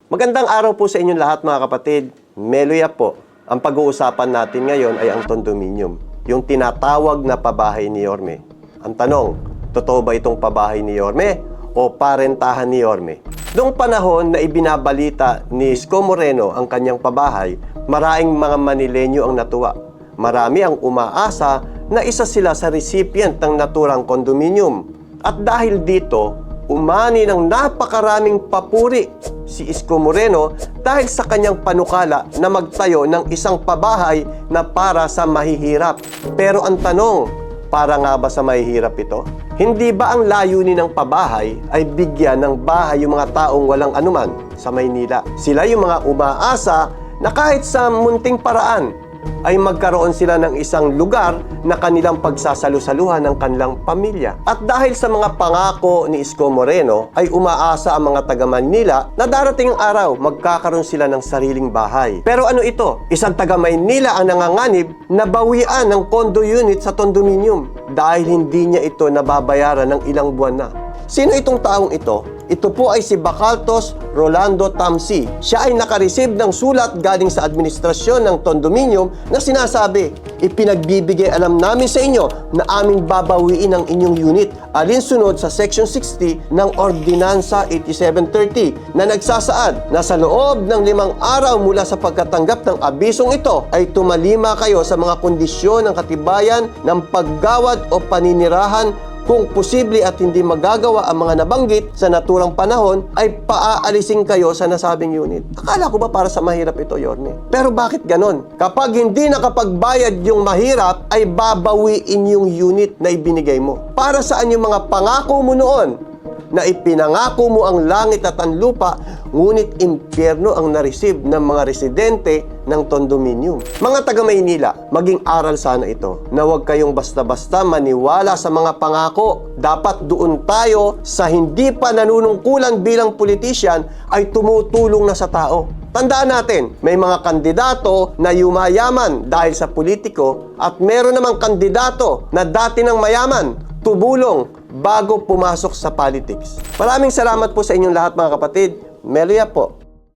Magandang araw po sa inyong lahat mga kapatid. Meloya po. Ang pag-uusapan natin ngayon ay ang condominium, yung tinatawag na pabahay ni Yorme. Ang tanong, totoo ba itong pabahay ni Yorme o parentahan ni Yorme? Noong panahon na ibinabalita ni Isko Moreno ang kanyang pabahay, maraming mga Manilenyo ang natuwa. Marami ang umaasa na isa sila sa recipient ng naturang condominium. At dahil dito, umani ng napakaraming papuri si Isko Moreno dahil sa kanyang panukala na magtayo ng isang pabahay na para sa mahihirap. Pero ang tanong, para nga ba sa mahihirap ito? Hindi ba ang layunin ng pabahay ay bigyan ng bahay yung mga taong walang anuman sa Maynila? Sila yung mga umaasa na kahit sa munting paraan ay magkaroon sila ng isang lugar na kanilang pagsasalu-saluhan ng kanilang pamilya. At dahil sa mga pangako ni Isko Moreno, ay umaasa ang mga taga Maynila na darating ang araw, magkakaroon sila ng sariling bahay. Pero ano ito? Isang taga Maynila ang nanganganib na bawian ng condo unit sa condominium dahil hindi niya ito nababayaran ng ilang buwan na. Sino itong taong ito? Ito po ay si Bacaltos Rolando Tamsi. Siya ay nakareceive ng sulat galing sa administrasyon ng condominium na sinasabi, ipinagbibigay alam namin sa inyo na aming babawiin ang inyong unit alinsunod sa Section 60 ng Ordinansa 8730 na nagsasaad na sa loob ng 5 araw mula sa pagkatanggap ng abisong ito ay tumalima kayo sa mga kondisyon ng katibayan ng paggawad o paninirahan. Kung posible at hindi magagawa ang mga nabanggit sa naturang panahon, ay paaalisin kayo sa nasabing unit. Akala ko ba para sa mahirap ito, Yorme? Pero bakit ganon? Kapag hindi nakapagbayad yung mahirap, ay babawiin yung unit na ibinigay mo. Para saan yung mga pangako mo noon na ipinangako mo ang langit at ang lupa, ngunit impyerno ang na-receive ng mga residente ng condominium. Mga taga Maynila, maging aral sana ito na huwag kayong basta-basta maniwala sa mga pangako. Dapat doon tayo sa hindi pa nanunungkulan bilang politician ay tumutulong na sa tao. Tandaan natin, may mga kandidato na yumayaman dahil sa politiko at meron namang kandidato na dati ng mayaman, tumulong bago pumasok sa politics. Maraming salamat po sa inyong lahat mga kapatid. Meloya po.